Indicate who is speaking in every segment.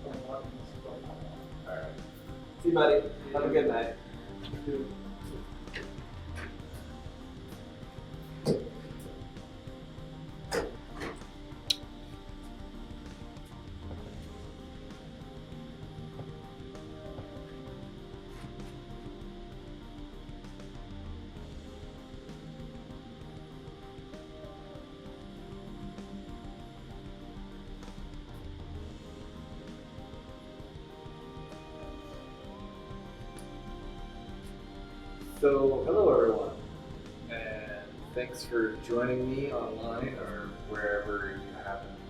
Speaker 1: All right. See you, buddy. Have a good night. So, hello everyone, and thanks for joining me online or wherever you happen to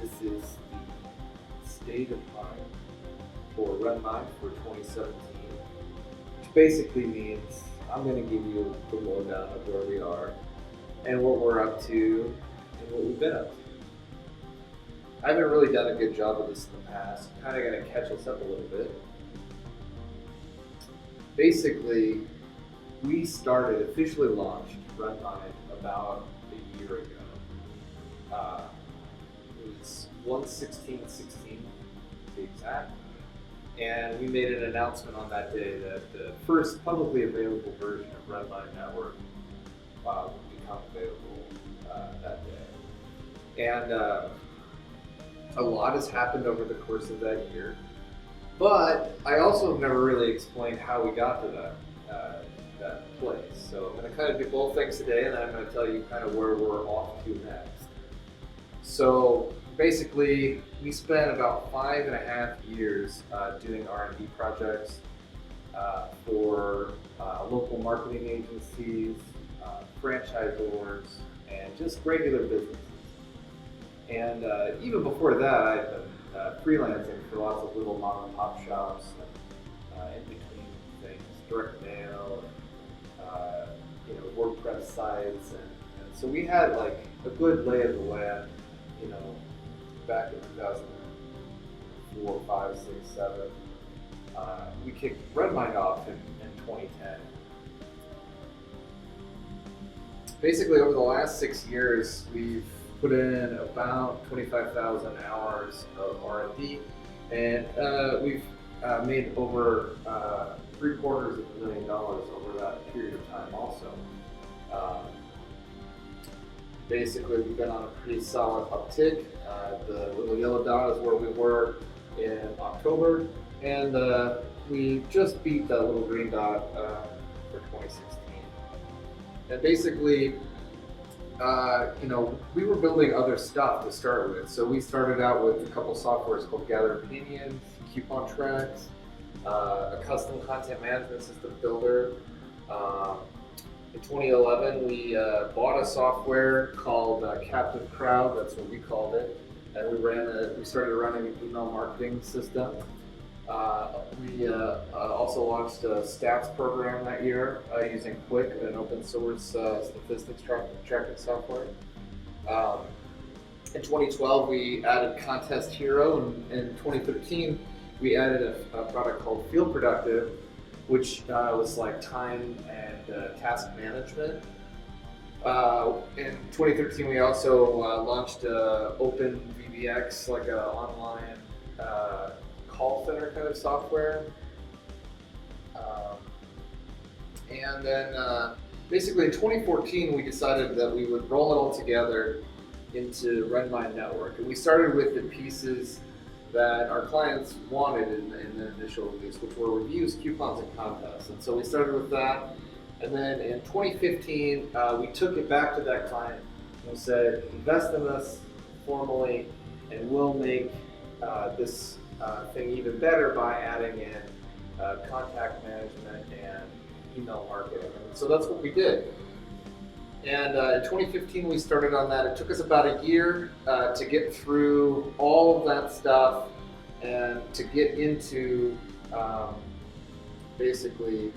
Speaker 1: be. This is the state of mind for RenMind for 2017, which basically means I'm going to give you the lowdown of where we are and what we're up to and what we've been up to. I haven't really done a good job of this in the past. Kind of going to catch us up a little bit. Basically, we officially launched RenMind about a year ago. It was 1/16/16 to be exact. And we made an announcement on that day that the first publicly available version of RenMind Network would become available that day. And a lot has happened over the course of that year, but I also have never really explained how we got to that place. So I'm going to kind of do both things today, and then I'm going to tell you kind of where we're off to next. So basically, we spent about 5.5 years doing R&D projects for local marketing agencies, franchisors, and just regular businesses. And even before that, I'd been freelancing for lots of little mom and pop shops, and in between things, direct mail, WordPress sites, and so we had like a good lay of the land, back in 2004, 5, 6, 7. We kicked RenMind off in 2010. Basically, over the last 6 years, we've put in about 25,000 hours of R&D, and we've made over $750,000 over that period of time also. Basically, we've been on a pretty solid uptick. The little yellow dot is where we were in October, and we just beat that little green dot for 2016. And basically, we were building other stuff to start with. So we started out with a couple softwares called Gather Opinions, Coupon Tracks, a custom content management system builder. In 2011, we bought a software called Captive Crowd. That's what we called it, and we started running an email marketing system. We also launched a stats program that year using Quick, an open source statistics tracking software. In 2012, we added Contest Hero, and in 2013, we added a product called Feel Productive, which was like time and task management. In 2013, we also launched Open VBX, like an online call center kind of software. And then basically in 2014, we decided that we would roll it all together into RenMind Network. And we started with the pieces that our clients wanted in the initial release, which were reviews, coupons, and contests. And so we started with that. And then in 2015, we took it back to that client and said, invest in us formally, and we'll make this thing even better by adding in contact management and email marketing. And so that's what we did. And in 2015, we started on that. It took us about a year to get through all of that stuff and to get into basically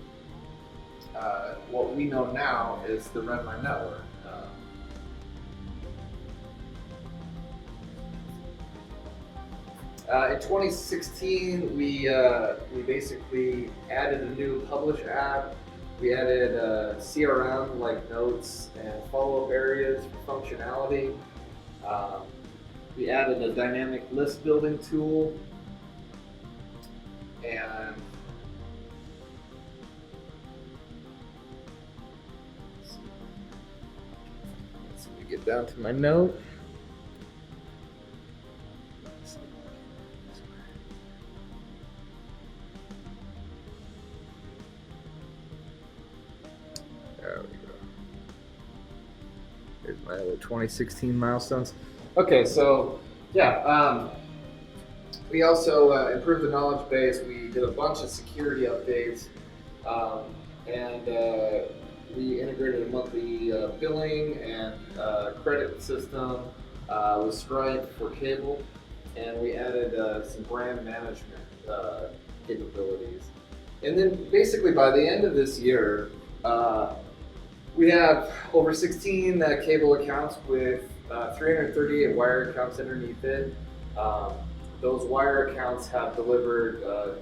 Speaker 1: what we know now is the RenMind Network. In 2016, we basically added a new Publish app. We added CRM like notes and follow-up areas for functionality. Um, we added a dynamic list building tool, and let's get down to my note. There we go. Here's my other 2016 milestones. Okay, so yeah, we also improved the knowledge base. We did a bunch of security updates, and we integrated a monthly billing and credit system with Stripe for cable, and we added some brand management capabilities. And then basically by the end of this year, we have over 16 cable accounts with 338 wire accounts underneath it. Those wire accounts have delivered a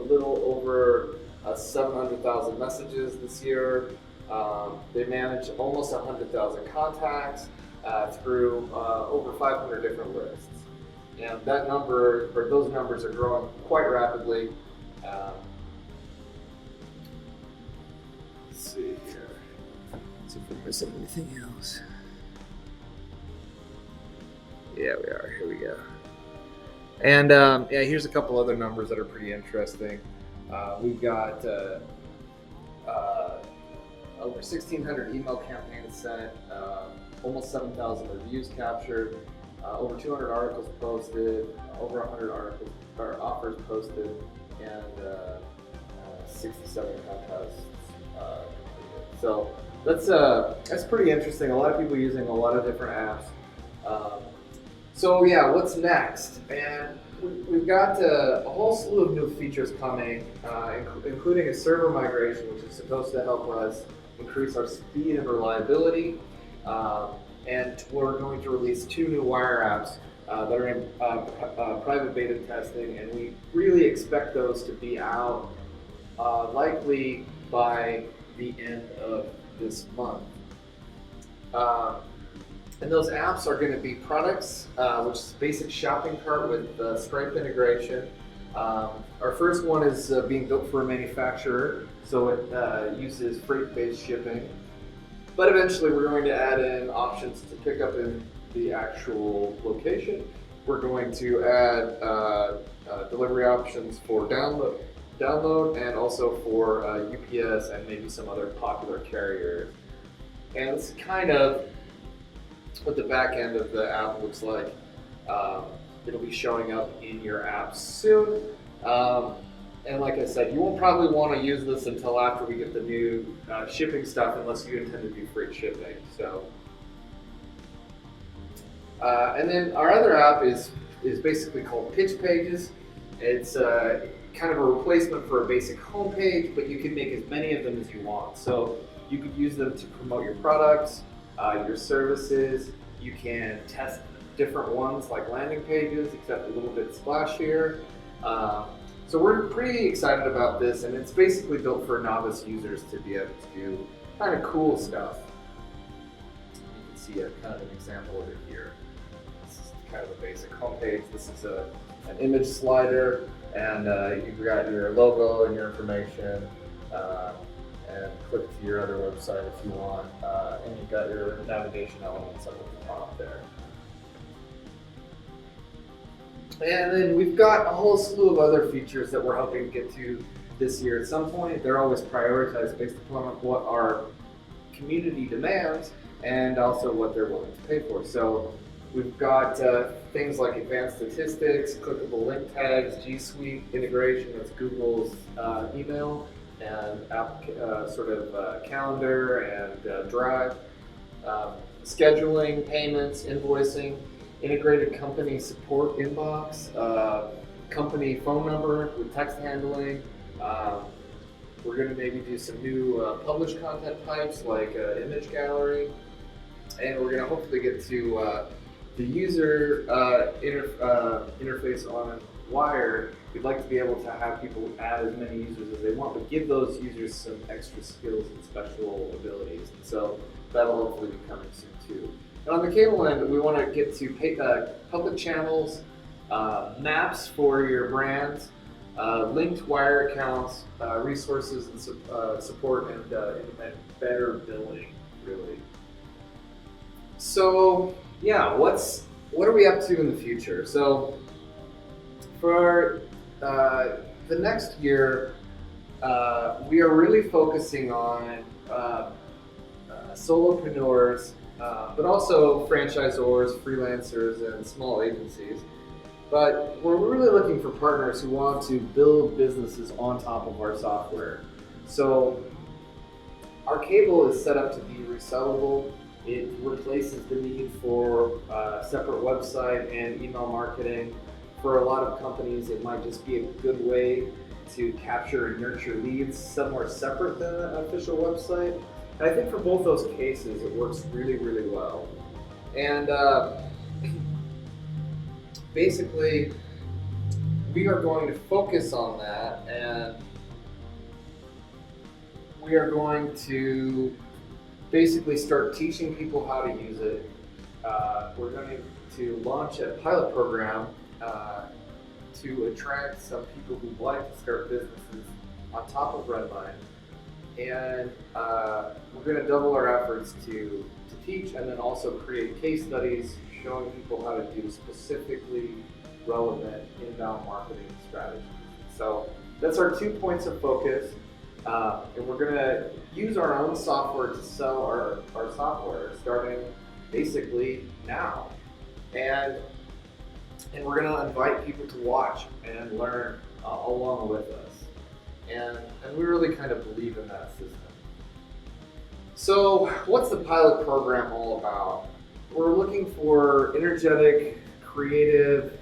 Speaker 1: little over 700,000 messages this year. They manage almost 100,000 contacts through over 500 different lists. And that number, or those numbers, are growing quite rapidly. Let's see here. Let's see if we're missing anything else. Yeah, we are. Here we go. And yeah, here's a couple other numbers that are pretty interesting. We've got over 1,600 email campaigns sent, almost 7,000 reviews captured, over 200 articles posted, over 100 articles or offers posted, and 67 contests completed. So that's pretty interesting. A lot of people using a lot of different apps. So yeah, what's next? And we've got a whole slew of new features coming, including a server migration, which is supposed to help us increase our speed and reliability. And we're going to release 2 new wire apps that are in private beta testing, and we really expect those to be out likely by the end of this month. And those apps are going to be products, which is basic shopping cart with Stripe integration. Our first one is being built for a manufacturer, so it uses freight-based shipping. But eventually we're going to add in options to pick up in the actual location. We're going to add delivery options for download and also for UPS and maybe some other popular carriers. And it's kind of what the back end of the app looks like. It'll be showing up in your apps soon. And like I said, you won't probably want to use this until after we get the new shipping stuff, unless you intend to do free shipping. So, and then our other app is basically called Pitch Pages. It's kind of a replacement for a basic homepage, but you can make as many of them as you want. So you could use them to promote your products, your services. You can test different ones like landing pages, except a little bit splashier. So we're pretty excited about this, and it's basically built for novice users to be able to do kind of cool stuff. You can see a kind of an example of it here. This is kind of a basic homepage. This is an image slider, and you've got your logo and your information, and click to your other website if you want, and you've got your navigation elements up at the top there. And then we've got a whole slew of other features that we're hoping to get to this year at some point. They're always prioritized based upon what our community demands and also what they're willing to pay for. So we've got things like advanced statistics, clickable link tags, G Suite integration, that's Google's email, and app calendar and Drive, scheduling, payments, invoicing, integrated company support inbox, company phone number with text handling. We're going to maybe do some new published content types like image gallery, and we're going to hopefully get to the user interface on Wire. We'd like to be able to have people add as many users as they want, but give those users some extra skills and special abilities. And so that'll hopefully be coming soon too. And on the cable end, we want to get to public channels, maps for your brands, linked wire accounts, resources and support, and better billing, really. So yeah, what are we up to in the future? So for the next year, we are really focusing on solo-prenuers, but also franchisors, freelancers, and small agencies. But we're really looking for partners who want to build businesses on top of our software. So our cable is set up to be resellable. It replaces the need for a separate website and email marketing. For a lot of companies, it might just be a good way to capture and nurture leads somewhere separate than an official website. And I think for both those cases, it works really, really well. And basically, we are going to focus on that, and we are going to basically start teaching people how to use it. We're going to launch a pilot program to attract some people who like to start businesses on top of RenMind. And we're going to double our efforts to teach and then also create case studies showing people how to do specifically relevant inbound marketing strategies. So that's our 2 points of focus. And we're going to use our own software to sell our software starting basically now. And we're going to invite people to watch and learn along with us. And we really kind of believe in that system. So what's the pilot program all about? We're looking for energetic, creative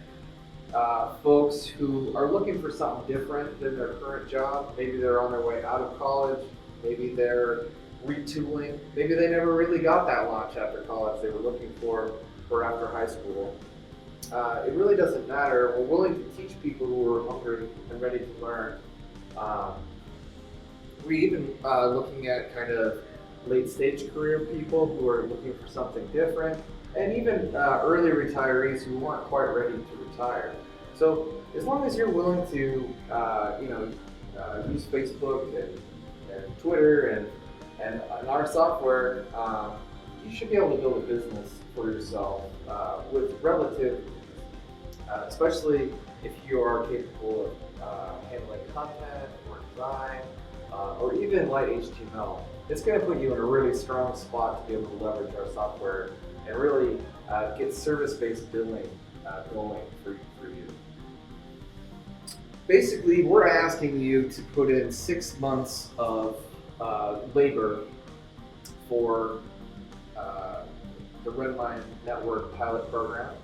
Speaker 1: folks who are looking for something different than their current job. Maybe they're on their way out of college. Maybe they're retooling. Maybe they never really got that launch after college they were looking for after high school. It really doesn't matter. We're willing to teach people who are hungry and ready to learn. We're even looking at kind of late stage career people who are looking for something different, and even early retirees who weren't quite ready to retire. So as long as you're willing to use Facebook and Twitter and our software, you should be able to build a business for yourself with relative, especially if you are capable of handling content or design or even light HTML. It's going to put you in a really strong spot to be able to leverage our software and really get service-based billing going for you. Basically, we're asking you to put in 6 months of labor for the RenMind Network pilot program.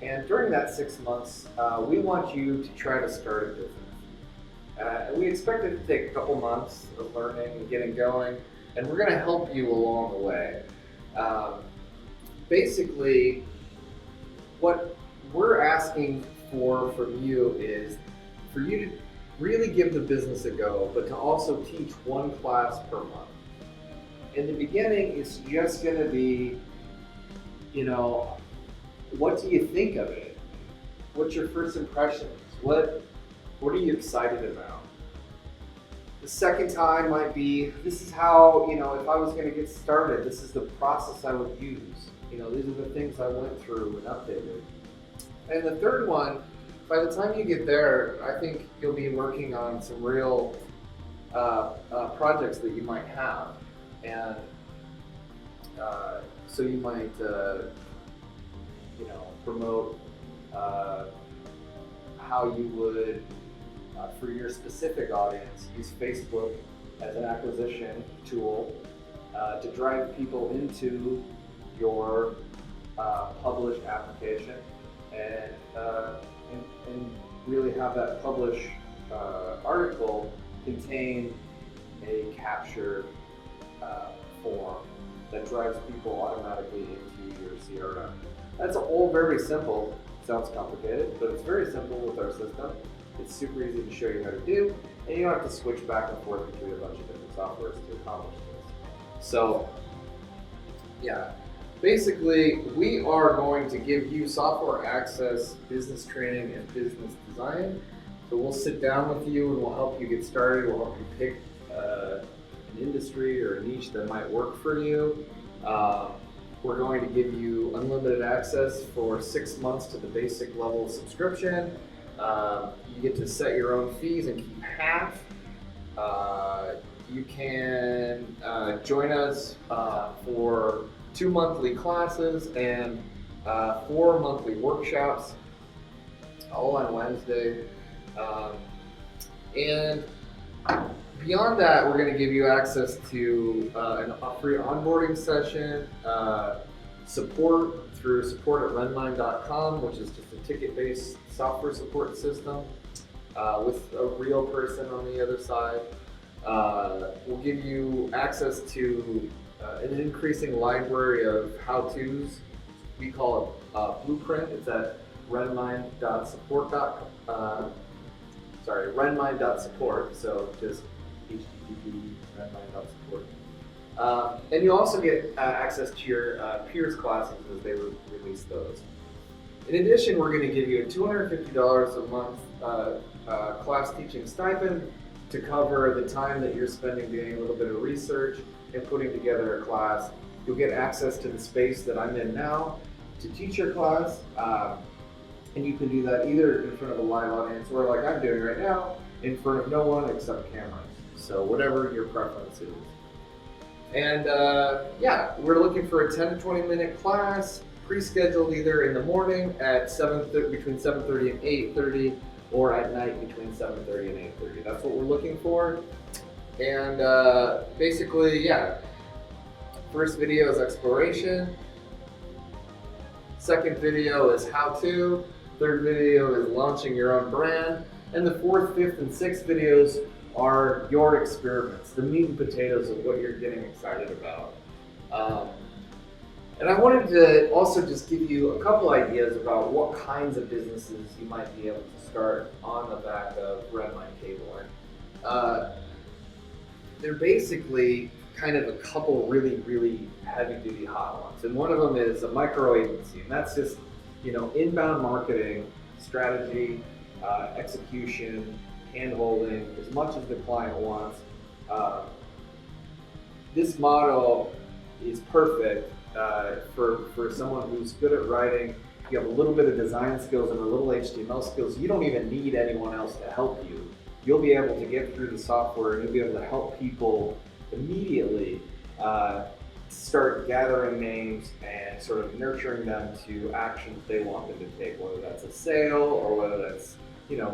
Speaker 1: And during that 6 months, we want you to try to start a business. We expect it to take a couple months of learning and getting going, and we're going to help you along the way. Basically, what we're asking from you is for you to really give the business a go, but to also teach 1 class per month. In the beginning, it's just going to be, what do you think of it? What's your first impressions? What are you excited about? The second time might be, this is how, if I was going to get started, this is the process I would use. These are the things I went through and updated. And the third one, by the time you get there, I think you'll be working on some real projects that you might have. And so you might, promote how you would, for your specific audience, use Facebook as an acquisition tool to drive people into your published application and really have that published article contain a capture form that drives people automatically into your CRM. That's all very simple. Sounds complicated, but it's very simple with our system. It's super easy to show you how to do, and you don't have to switch back and forth between a bunch of different softwares to accomplish this. So, yeah, Basically, we are going to give you software access, business training, and business design. So we'll sit down with you and we'll help you get started. We'll help you pick an industry or a niche that might work for you. We're going to give you unlimited access for 6 months to the basic level subscription. You get to set your own fees and keep half. You can join us for 2 monthly classes and 4 monthly workshops, all on Wednesday. And beyond that, we're going to give you access to a free onboarding session, support through support@renmind.com, which is just a ticket-based software support system with a real person on the other side. We'll give you access to an increasing library of how-tos. We call it Blueprint. It's at RenMind.support. So just http renmind.support. And you also get access to your peers classes as they release those. In addition, we're going to give you a $250 a month class teaching stipend to cover the time that you're spending doing a little bit of research and putting together a class. You'll get access to the space that I'm in now to teach your class. And you can do that either in front of a live audience or, like I'm doing right now, in front of no one except cameras. So whatever your preference is. And yeah, we're looking for a 10 to 20 minute class, pre-scheduled either in the morning at between 7:30 and 8:30, or at night between 7:30 and 8:30. That's what we're looking for. And basically, yeah, first video is exploration. Second video is how-to. Third video is launching your own brand. And the fourth, fifth, and sixth videos are your experiments, the meat and potatoes of what you're getting excited about. And I wanted to also just give you a couple ideas about what kinds of businesses you might be able to start on the back of RenMind cabling. They're basically kind of a couple really, really heavy-duty hot ones. And one of them is a micro agency, and that's just, inbound marketing, strategy, execution, hand-holding, as much as the client wants. This model is perfect for someone who's good at writing. You have a little bit of design skills and a little HTML skills. You don't even need anyone else to help you. You'll be able to get through the software and you'll be able to help people immediately start gathering names and sort of nurturing them to actions they want them to take, whether that's a sale or whether that's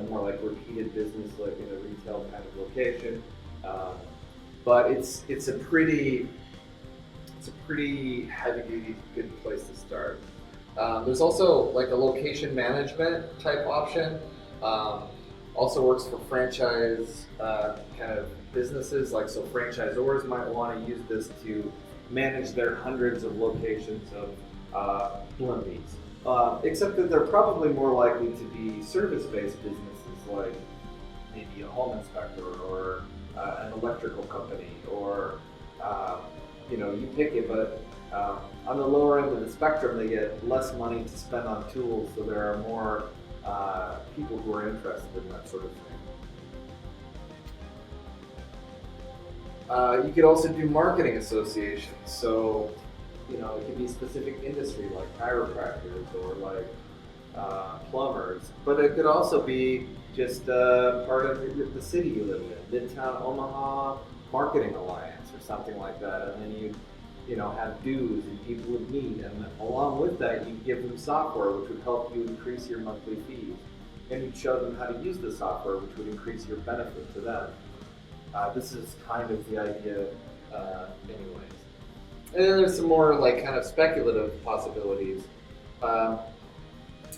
Speaker 1: more like repeated business, like in a retail kind of location. But it's a pretty heavy-duty, good place to start. There's also like a location management type option. Also works for franchise kind of businesses, so franchisors might want to use this to manage their hundreds of locations of Blimpies. Except that they're probably more likely to be service-based businesses, like maybe a home inspector or an electrical company, or you pick it. But on the lower end of the spectrum, they get less money to spend on tools, so there are more people who are interested in that sort of thing. You could also do marketing associations. So, it could be a specific industry like chiropractors or like plumbers, but it could also be just part of the city you live in, Midtown Omaha Marketing Alliance or something like that. And then you have dues and people would meet, and along with that, you give them software which would help you increase your monthly fees, and you'd show them how to use the software, which would increase your benefit to them. This is kind of the idea, anyways. And then there's some more kind of speculative possibilities.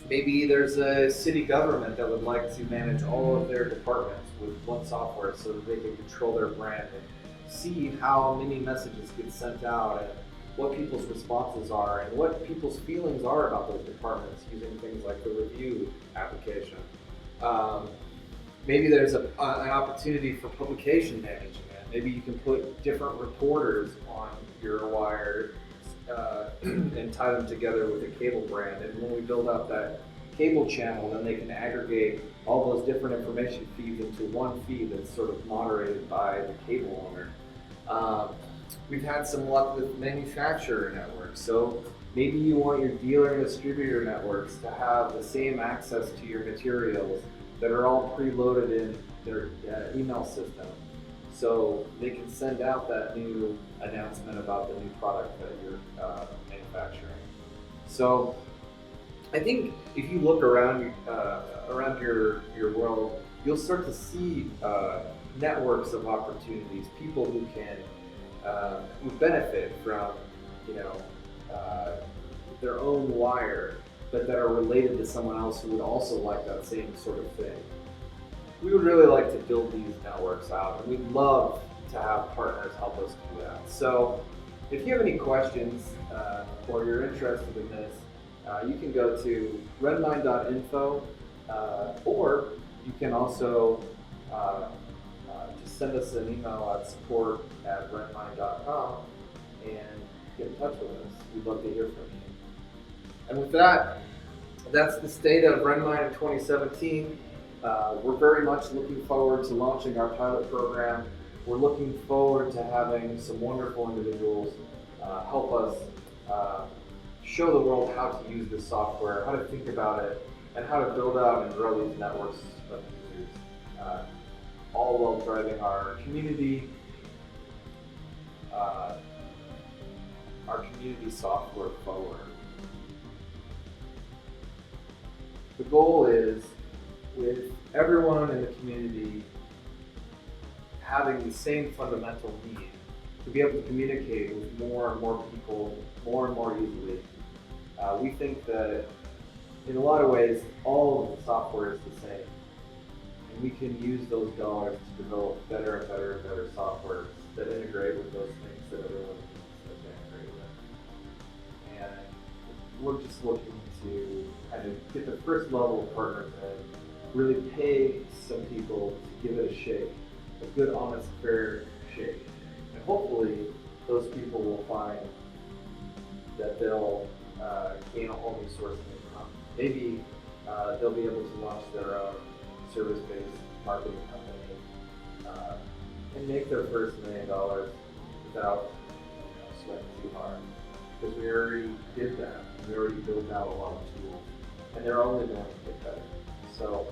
Speaker 1: Maybe there's a city government that would like to manage all of their departments with one software so that they can control their brand and see how many messages get sent out and what people's responses are and what people's feelings are about those departments using things like the review application. Maybe there's an opportunity for publication management. Maybe you can put different reporters on your wire and tie them together with a cable brand. And when we build out that cable channel, then they can aggregate all those different information feeds into one feed that's sort of moderated by the cable owner. We've had some luck with manufacturer networks. So maybe you want your dealer and distributor networks to have the same access to your materials that are all preloaded in their email system. So they can send out that new announcement about the new product that you're manufacturing. So I think if you look around your world, you'll start to see networks of opportunities, people who can who benefit from their own wire, but that are related to someone else who would also like that same sort of thing. We would really like to build these networks out, and we'd love to have partners help us do that. So if you have any questions or you're interested in this, you can go to renmind.info, or you can also just send us an email at support@renmind.com and get in touch with us. We'd love to hear from you. And with that, that's the state of RenMind in 2017. We're very much looking forward to launching our pilot program. We're looking forward to having some wonderful individuals help us show the world how to use this software, how to think about it, and how to build out and grow these networks of users, all while driving our community software forward. The goal is, with everyone in the community having the same fundamental need, to be able to communicate with more and more people more and more easily. We think that in a lot of ways, all of the software is the same. And we can use those dollars to develop better and better and better software that integrate with those things that everyone needs to integrate with. And we're just looking to kind of get the first level of partners in, really pay some people to give it a shake, a good, honest, fair shake. And hopefully those people will find that they'll gain a whole new source of income. Maybe they'll be able to launch their own service-based marketing company and make their first $1 million without sweating too hard. Because we already did that. We already built out a lot of tools, and they're only going to get better. So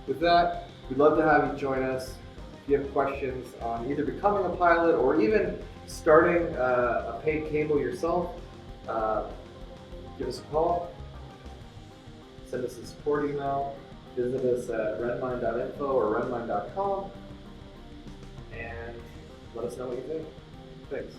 Speaker 1: with that, we'd love to have you join us. If you have questions on either becoming a pilot or even starting a paid cable yourself, give us a call, send us a support email, visit us at renmind.info or renmind.com, and let us know what you think. Thanks.